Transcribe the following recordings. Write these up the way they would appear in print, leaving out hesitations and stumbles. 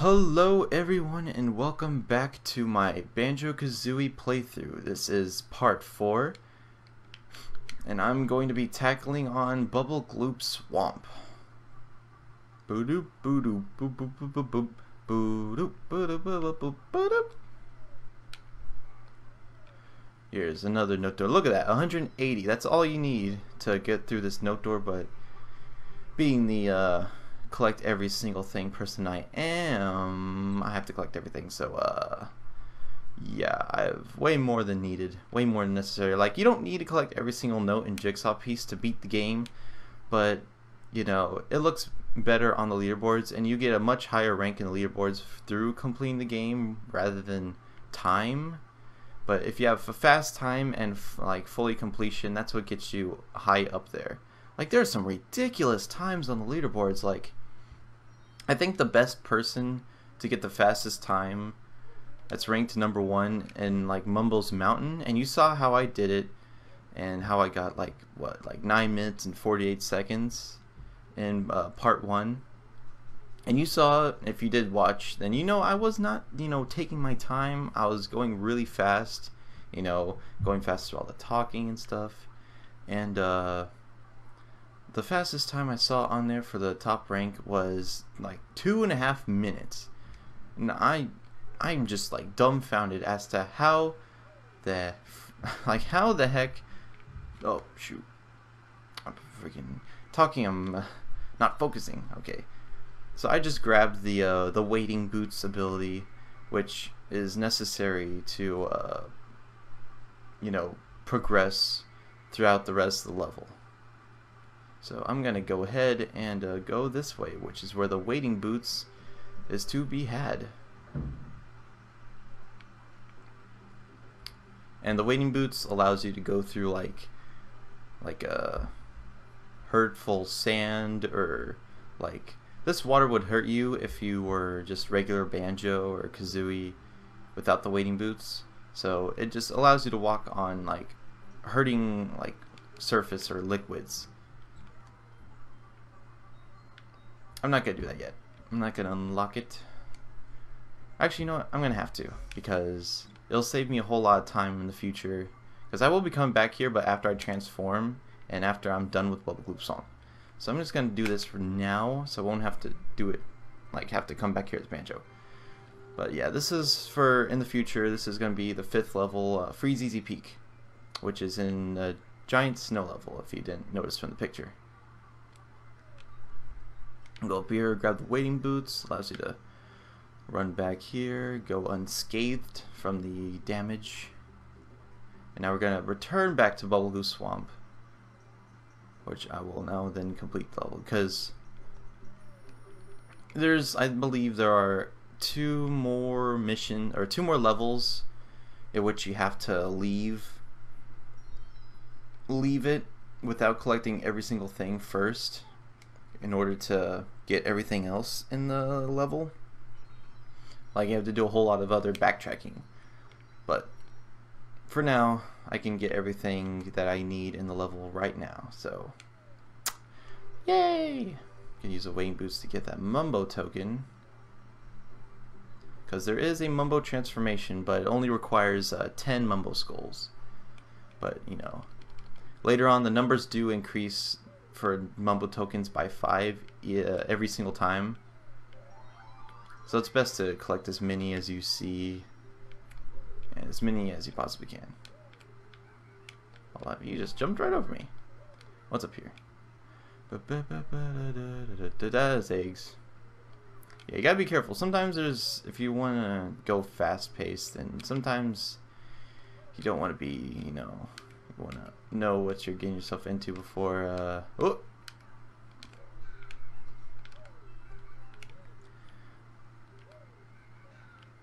Hello everyone and welcome back to my Banjo Kazooie playthrough. This is part 4 and I'm going to be tackling on Bubblegloop Swamp. Boo-doop, boo-doop, boop, boop, boop, boop, boop. Boo-doop, boo-doop, boop, boop, boop. Here's another note door. Look at that, 180. That's all you need to get through this note door, but being the collect every single thing person I am, I have to collect everything, so yeah, I have way more than needed, way more than necessary. Like, you don't need to collect every single note and jigsaw piece to beat the game, but you know, it looks better on the leaderboards and you get a much higher rank in the leaderboards through completing the game rather than time. But if you have a fast time and like fully completion, that's what gets you high up there. Like, there's some ridiculous times on the leaderboards. Like, I think the best person to get the fastest time that's ranked number 1 in like Mumbo's Mountain, and you saw how I did it and how I got like what, like 9 minutes and 48 seconds in part 1. And you saw, if you did watch, then you know I was not, you know, taking my time. I was going really fast, you know, going fast through all the talking and stuff. And the fastest time I saw on there for the top rank was like 2.5 minutes. And I'm just like dumbfounded as to how the how the heck, oh shoot, I'm freaking talking, I'm not focusing. Okay, so I just grabbed the wading boots ability, which is necessary to you know, progress throughout the rest of the level. So I'm gonna go ahead and go this way, which is where the wading boots is to be had. And the wading boots allows you to go through like hurtful sand, or like this water would hurt you if you were just regular Banjo or Kazooie without the wading boots. So it just allows you to walk on like hurting like surface or liquids. I'm not gonna do that yet. I'm not gonna unlock it. Actually, you know what? I'm gonna have to, because it'll save me a whole lot of time in the future. Because I will be coming back here, but after I transform and after I'm done with Bubblegloop Swamp. So I'm just gonna do this for now, so I won't have to do it, like have to come back here as Banjo. But yeah, this is for in the future. This is gonna be the 5th level, Freeze Easy Peak, which is in a giant snow level. If you didn't notice from the picture. Go up here, grab the wading boots, allows you to run back here, go unscathed from the damage. And now we're going to return back to Bubblegloop Swamp, which I will now then complete the level, because I believe there are 2 more levels in which you have to leave it without collecting every single thing first, in order to get everything else in the level. Like, you have to do a whole lot of other backtracking. But for now, I can get everything that I need in the level right now. So, yay! You can use the wading boots to get that Mumbo token, because there is a Mumbo transformation, but it only requires 10 Mumbo skulls. But, you know, later on the numbers do increase for Mumbo tokens by 5 every single time. So it's best to collect as many as you see, and as many as you possibly can. Hold on, you just jumped right over me. What's up here? That's eggs. Yeah, you gotta be careful. Sometimes if you want to go fast paced, and sometimes you don't want to be, you know, you want to know what you're getting yourself into before oh.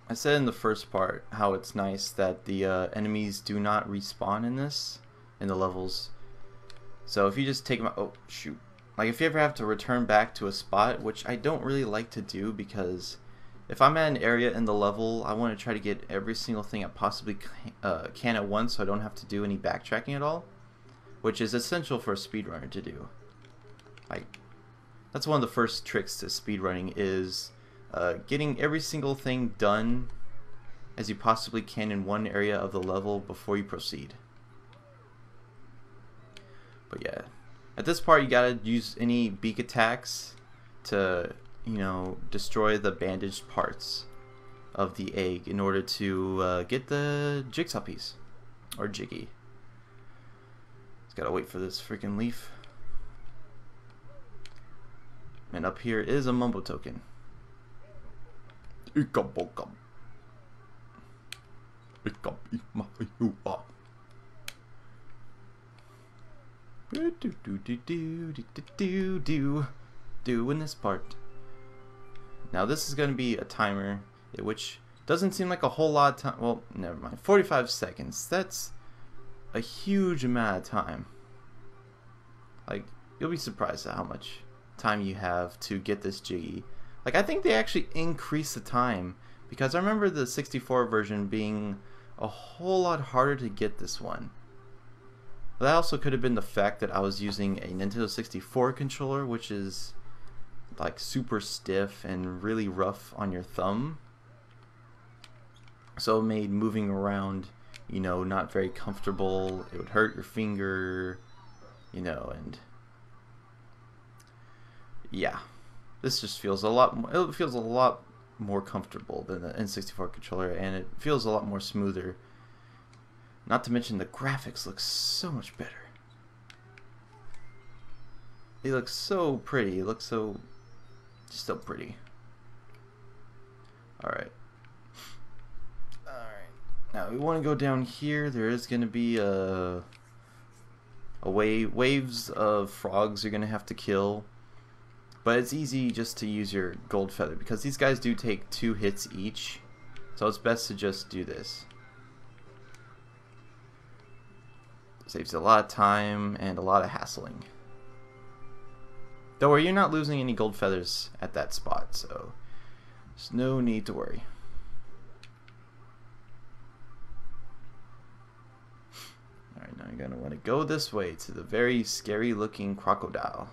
I said in the first part how it's nice that the enemies do not respawn in the levels. So if you just take them out, oh shoot, like if you ever have to return back to a spot, which I don't really like to do, because if I'm at an area in the level, I want to try to get every single thing I possibly can at once, so I don't have to do any backtracking at all, which is essential for a speedrunner to do. Like, that's one of the first tricks to speedrunning, is getting every single thing done as you possibly can in one area of the level before you proceed. But yeah, at this part you gotta use any beak attacks to, you know, destroy the bandaged parts of the egg in order to get the jigsaw piece, or jiggy. Just gotta wait for this freaking leaf. And up here is a mumbo token. Doing this part. Now this is going to be a timer, which doesn't seem like a whole lot of time. Well, never mind. 45 seconds. That's a huge amount of time. Like, you'll be surprised at how much time you have to get this jiggy. Like, I think they actually increased the time, because I remember the 64 version being a whole lot harder to get this one. But that also could have been the fact that I was using a Nintendo 64 controller, which is like super stiff and really rough on your thumb. So it made moving around, you know, not very comfortable. It would hurt your finger, you know, and yeah. This just feels a lot more comfortable than the N64 controller, and it feels a lot more smoother. Not to mention the graphics look so much better. It looks so pretty. It looks so pretty. Alright. Now we want to go down here. There is going to be waves of frogs you're going to have to kill. But it's easy just to use your gold feather, because these guys do take 2 hits each. So it's best to just do this. Saves a lot of time and a lot of hassling. Don't worry, you're not losing any gold feathers at that spot, so there's no need to worry. Alright, now you're going to want to go this way to the very scary looking crocodile.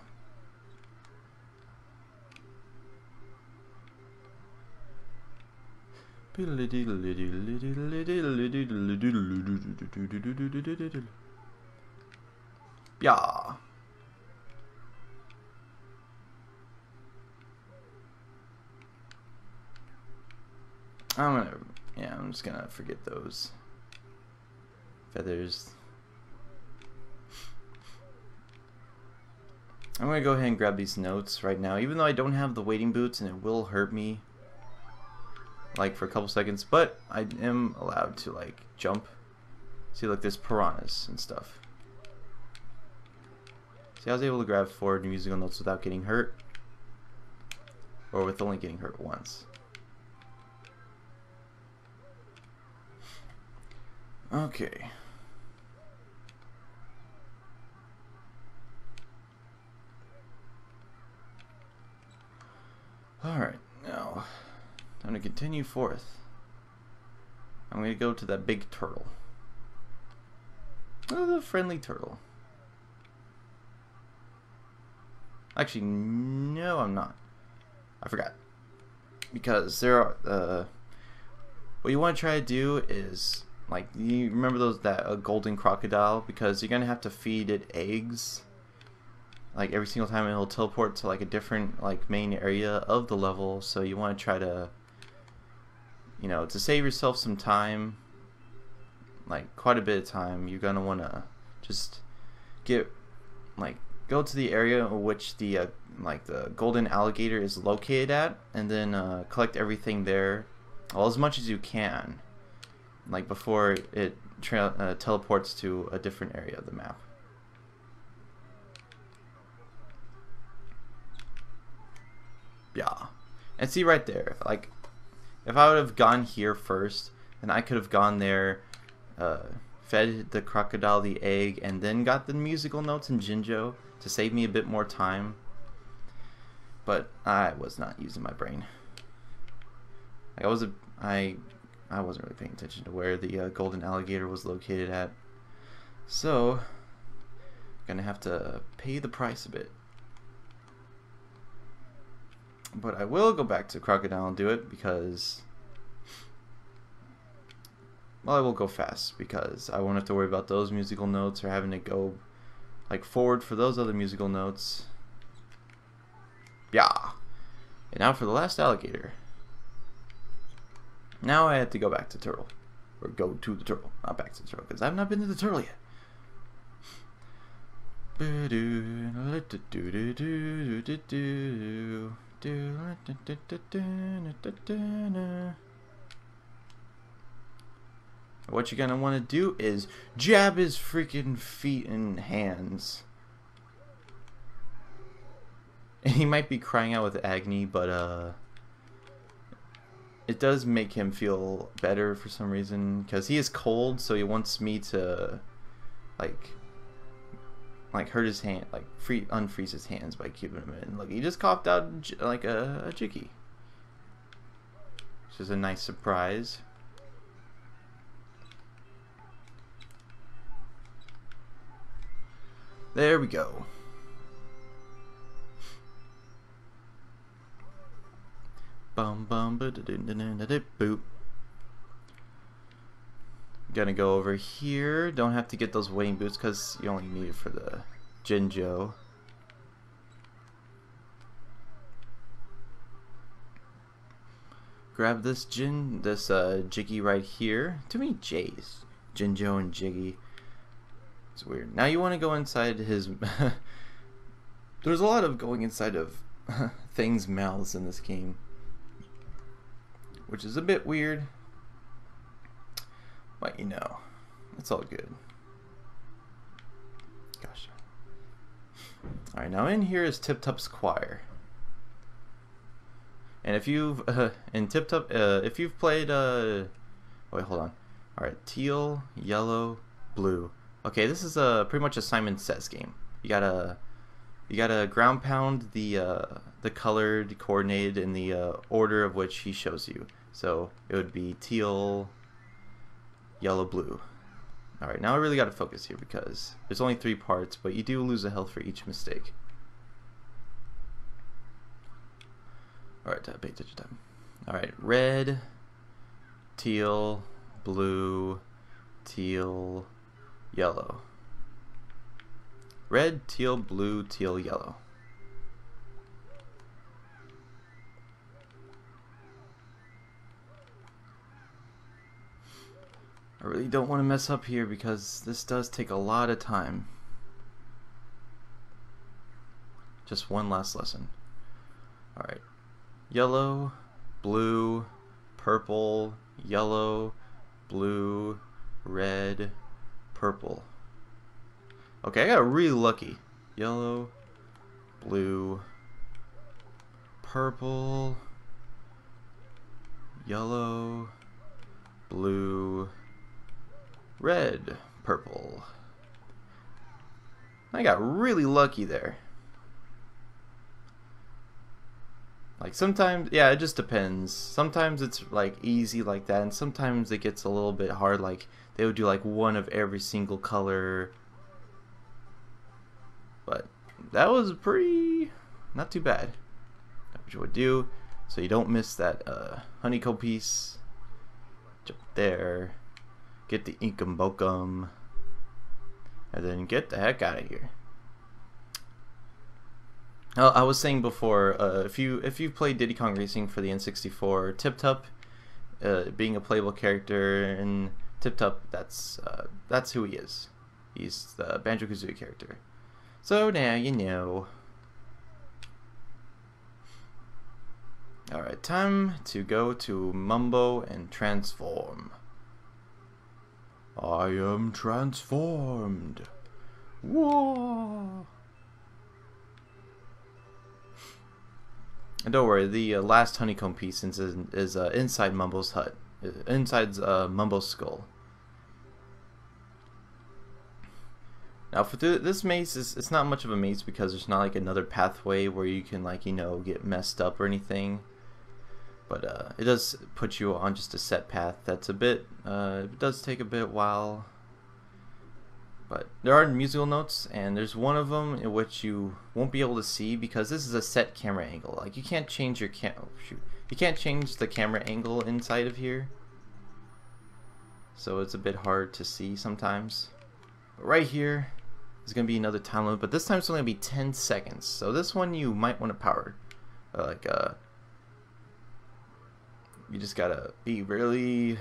Yeah. I'm just gonna forget those feathers. I'm gonna go ahead and grab these notes right now, even though I don't have the wading boots and it will hurt me like for a couple seconds, but I am allowed to like jump. See, look, there's piranhas and stuff. See, I was able to grab 4 musical notes without getting hurt, or with only getting hurt once. Okay. Alright, now time to continue forth. I'm going to go to that big turtle. Oh, the friendly turtle. Actually, no, I'm not. I forgot. Because there are, what you want to try to do is, like, you remember that golden crocodile? Because you're going to have to feed it eggs. Like, every single time it'll teleport to, like, a different, like, main area of the level. So you want to try to, you know, to save yourself some time, like, quite a bit of time, you're going to want to just get, like, go to the area in which the like the golden alligator is located at, and then collect everything there, well, as much as you can, like before it teleports to a different area of the map. Yeah, and see right there, like if I would have gone here first, then I could have gone there, fed the crocodile the egg, and then got the musical notes in Jinjo to save me a bit more time. But I was not using my brain. Like I wasn't really paying attention to where the golden alligator was located at. So I'm gonna have to pay the price a bit. But I will go back to Crocodile and do it because, well, I will go fast because I won't have to worry about those musical notes or having to go like forward for those other musical notes. Yeah. And now for the last alligator. Now I have to go back to turtle. Or go to the turtle. Not back to the turtle because I've not been to the turtle yet. What you're gonna want to do is jab his freaking feet and hands. And he might be crying out with agony, but it does make him feel better for some reason because he is cold, so he wants me to like hurt his hand, like unfreeze his hands by keeping him in. Look, he just coughed out like a jiggy, which is a nice surprise. There we go. Bum bum ba da da da da da boop. Gonna go over here. Don't have to get those wading boots because you only need it for the Banjo. Grab this Jiggy right here. Too many J's. Banjo and Jiggy. It's weird. Now you want to go inside his. There's a lot of going inside of things' mouths in this game, which is a bit weird. But you know, it's all good. Gosh. Alright, now in here is Tip Top's choir. And if you've in Tip Top, if you've played wait, hold on. Alright, teal, yellow, blue. Okay, this is pretty much a Simon Says game. You gotta ground pound the colored coordinated in the order of which he shows you. So it would be teal, yellow, blue. Alright, now I really gotta focus here because there's only 3 parts, but you do lose a health for each mistake. Alright, pay attention time. Alright, red, teal, blue, teal, yellow. Red, teal, blue, teal, yellow. I really don't want to mess up here because this does take a lot of time. Just one last lesson. Alright. Yellow, blue, purple, yellow, blue, red, purple. Okay, I got really lucky. Yellow, blue, purple, yellow, blue, red, purple. I got really lucky there. Like sometimes, yeah, it just depends. Sometimes it's like easy like that, and sometimes it gets a little bit hard. Like they would do like one of every single color. But that was pretty, not too bad. That's what you would do, so you don't miss that honeycomb piece. Jump there, get the inkum bokum, and then get the heck out of here. I was saying before, if you've played Diddy Kong Racing for the N64, Tip Top, being a playable character, and Tip Top, that's who he is. He's the Banjo Kazooie character. So now you know. Alright, time to go to Mumbo and transform. I am transformed. Whoa! And don't worry, the last honeycomb piece is inside Mumbo's hut. Inside Mumbo's skull. Now for this maze, it's not much of a maze because there's not like another pathway where you can like, you know, get messed up or anything. But it does put you on just a set path that's a bit, it does take a bit while. But there are musical notes, and there's one of them in which you won't be able to see because this is a set camera angle. Like, you can't change your you can't change the camera angle inside of here, so it's a bit hard to see sometimes. But right here is gonna be another time limit, but this time it's only gonna be 10 seconds. So this one you might want to power, you just gotta be really.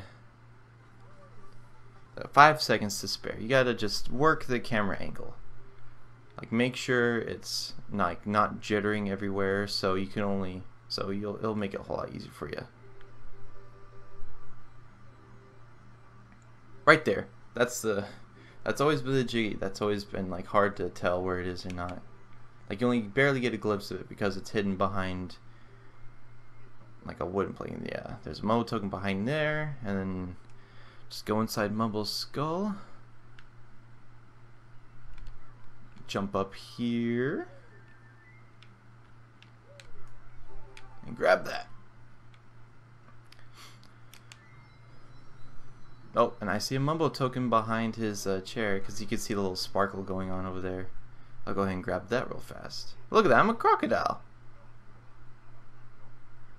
5 seconds to spare. You gotta just work the camera angle. Like, make sure it's not jittering everywhere, so you can only it'll make it a whole lot easier for you. Right there. That's always been the jiggy. That's always been like hard to tell where it is or not. Like, you only barely get a glimpse of it because it's hidden behind like a wooden plate. Yeah, there's a Momo token behind there, and then just go inside Mumble's skull. Jump up here. And grab that. Oh, and I see a Mumbo token behind his chair because you can see the little sparkle going on over there. I'll go ahead and grab that real fast. Look at that, I'm a crocodile.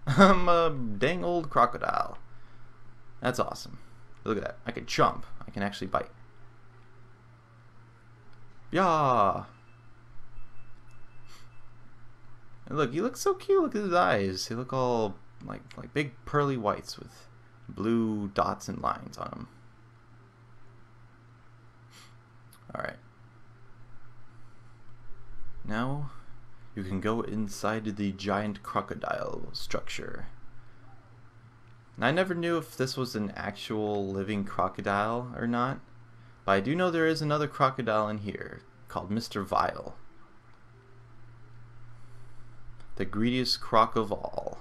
I'm a dang old crocodile. That's awesome. Look at that. I can jump. I can actually bite. Yeah. And look, he looks so cute. Look at his eyes. They look all like big pearly whites with blue dots and lines on them. All right. Now you can go inside the giant crocodile structure. And I never knew if this was an actual living crocodile or not, but I do know there is another crocodile in here called Mr. Vile. The greediest croc of all.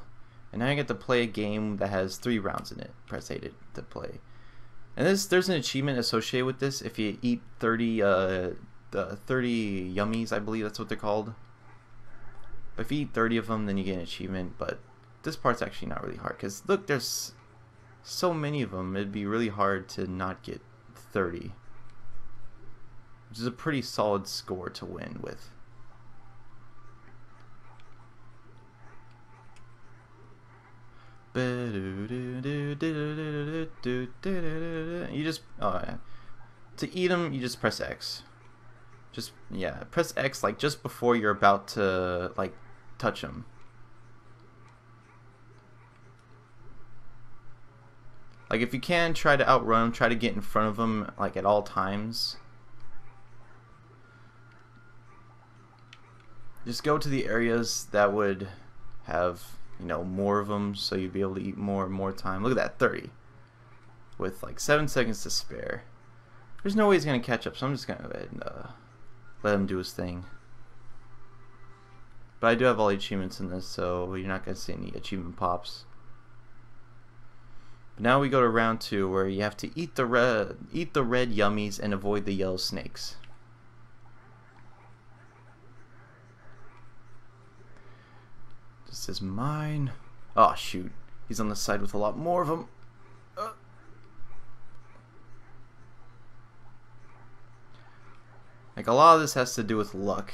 And now I get to play a game that has 3 rounds in it. Press A to play. And there's an achievement associated with this if you eat 30 yummies, I believe that's what they're called. If you eat 30 of them, then you get an achievement, but this part's actually not really hard, because look, there's so many of them, it'd be really hard to not get 30. Which is a pretty solid score to win with. You just, to eat them, you just press X. Just, yeah, press X like just before you're about to like touch them. Like, if you can, try to outrun them, try to get in front of them like at all times. Just go to the areas that would have, you know, more of them, so you'd be able to eat more and more time. Look at that, 30 with like 7 seconds to spare. There's no way he's gonna catch up, so I'm just gonna go ahead and let him do his thing. But I do have all the achievements in this, so you're not gonna see any achievement pops. But now we go to round 2, where you have to eat the red yummies and avoid the yellow snakes. This is mine. Oh shoot, he's on the side with a lot more of them. Like, a lot of this has to do with luck.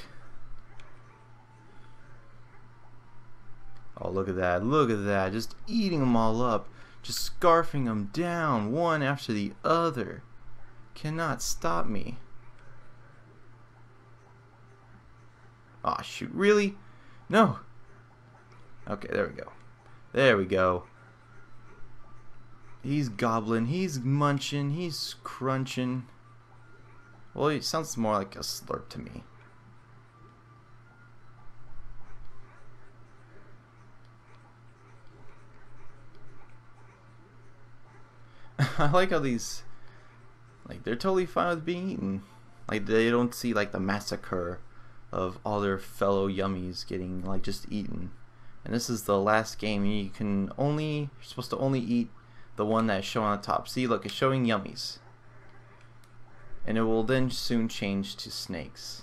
Oh, look at that, look at that, just eating them all up, just scarfing them down one after the other. Cannot stop me. Oh shoot, really? No. Okay, there we go. There we go. He's gobbling, he's munching, he's crunching. Well, it sounds more like a slurp to me. I like how these, like, they're totally fine with being eaten. Like, they don't see like the massacre of all their fellow yummies getting like just eaten. And this is the last game. You're supposed to only eat the one that's shown on the top. See, look, it's showing yummies. And it will then soon change to snakes.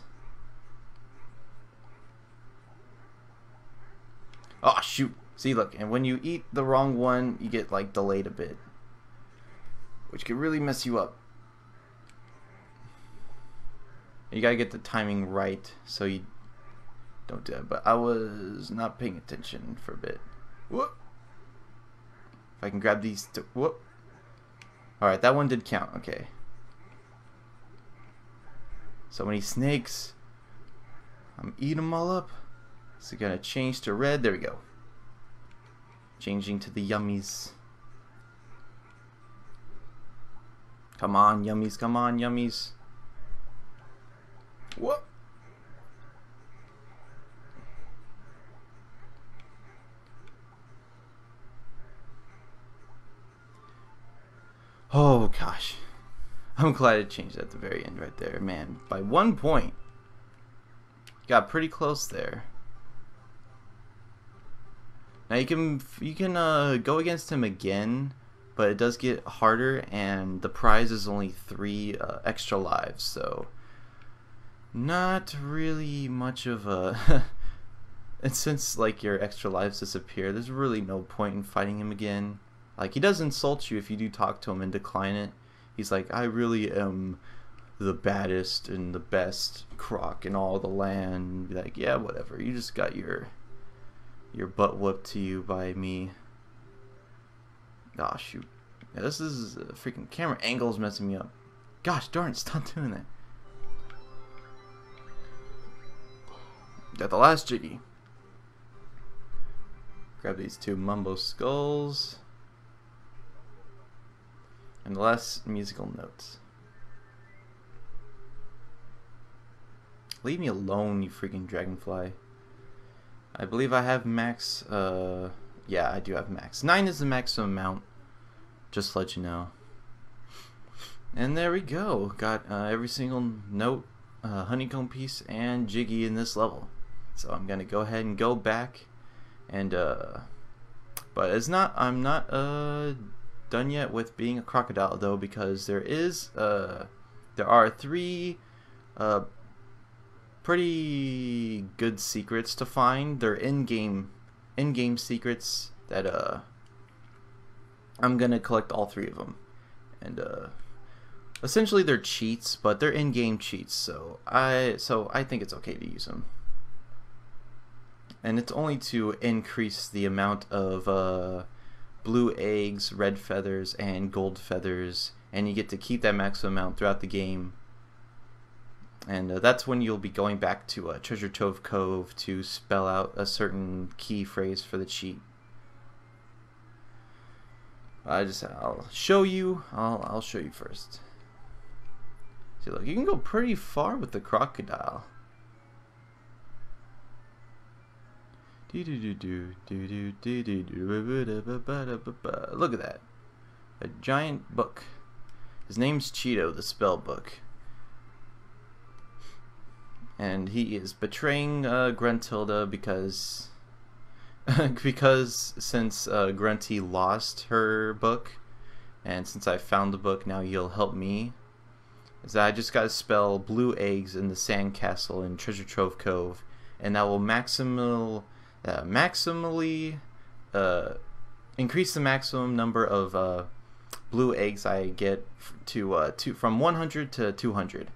Oh shoot. See, look, and when you eat the wrong one, you get like delayed a bit, which could really mess you up. You gotta get the timing right so you don't do that. But I was not paying attention for a bit. Whoop. If I can grab these two. Whoop. Alright, that one did count. Okay. So many snakes. I'm eating them all up. So gonna change to red. There we go. Changing to the yummies. Come on, yummies. Come on, yummies. Whoop. Oh gosh. I'm glad it changed at the very end right there, man. By 1 point. Got pretty close there. Now you can go against him again, but it does get harder, and the prize is only 3 extra lives, so not really much of a and since like your extra lives disappear, there's really no point in fighting him again. Like, he does insult you if you do talk to him and decline it. He's like, I really am the baddest and the best croc in all the land. Be like, yeah, whatever. You just got your butt whooped to you by me. Oh shoot. Yeah, this is freaking camera angles messing me up. Gosh darn it, stop doing that. Got the last jiggy. Grab these 2 mumbo skulls. And the last musical notes. Leave me alone, you freaking dragonfly. I believe I have max, yeah, I do have max. 9 is the maximum amount, just to let you know. And there we go. Got every single note, honeycomb piece, and jiggy in this level. So I'm gonna go ahead and go back, and but it's not. I'm not done yet with being a crocodile though, because there are 3 pretty good secrets to find. They're in-game secrets that I'm gonna collect all 3 of them, and essentially they're cheats, but they're in-game cheats, so I think it's okay to use them. And it's only to increase the amount of blue eggs, red feathers, and gold feathers, and you get to keep that maximum amount throughout the game. And that's when you'll be going back to Treasure Trove Cove to spell out a certain key phrase for the cheat. I'll show you. I'll show you first. See, look, you can go pretty far with the crocodile. Look at that. A giant book. His name's Cheeto, the spell book. And he is betraying Gruntilda because since Grunty lost her book, and since I found the book, now you'll help me. Is that I just gotta spell blue eggs in the sandcastle in Treasure Trove Cove, and that will maximally increase the maximum number of blue eggs I get to from 100 to 200.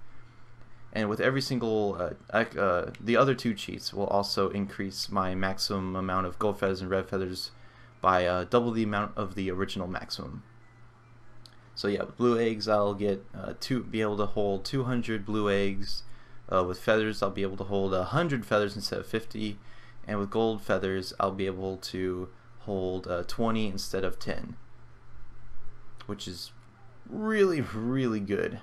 And with every single, the other 2 cheats will also increase my maximum amount of gold feathers and red feathers by double the amount of the original maximum. So yeah, with blue eggs I'll get be able to hold 200 blue eggs. With feathers I'll be able to hold 100 feathers instead of 50. And with gold feathers I'll be able to hold 20 instead of 10. Which is really, really good.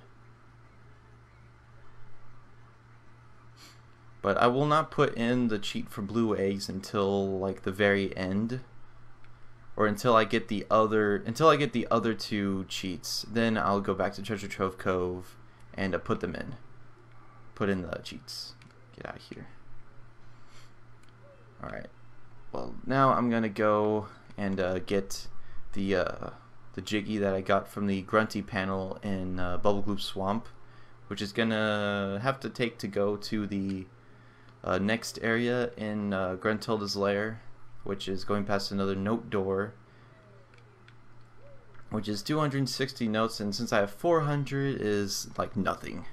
But I will not put in the cheat for blue eggs until like the very end, or until I get the other 2 cheats. Then I'll go back to Treasure Trove Cove and put in the cheats. Get out of here. All right. Well, now I'm gonna go and get the jiggy that I got from the Grunty panel in Bubblegloop Swamp, which is gonna have to take to go to the next area in Gruntilda's lair, which is going past another note door, which is 260 notes, and since I have 400 is like nothing.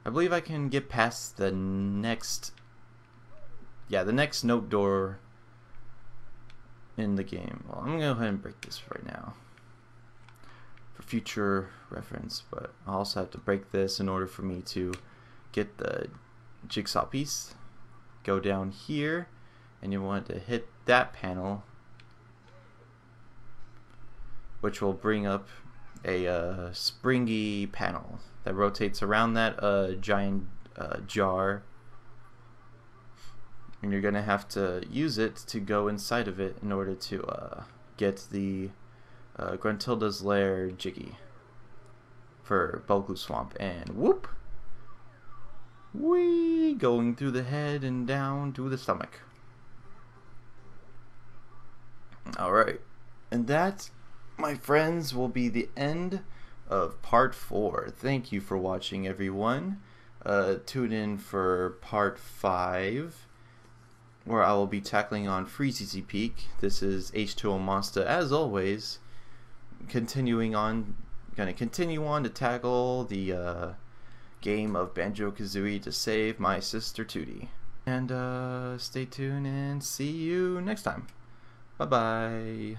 I believe I can get past the next, the next note door in the game. Well, I'm gonna go ahead and break this right now for future reference, but I also have to break this in order for me to get the jigsaw piece. Go down here, and you want to hit that panel, which will bring up a springy panel that rotates around that giant jar, and you're gonna have to use it to go inside of it in order to get the Gruntilda's Lair Jiggy for Bubblegloop Swamp. And whoop, wee, going through the head and down to the stomach. Alright, and that, my friends, will be the end of part 4. Thank you for watching, everyone. Tune in for part 5, where I will be tackling on Freezy Peak. This is H2O Monsta, as always. Gonna continue on to tackle the game of Banjo Kazooie to save my sister Tootie. And stay tuned and see you next time. Bye bye.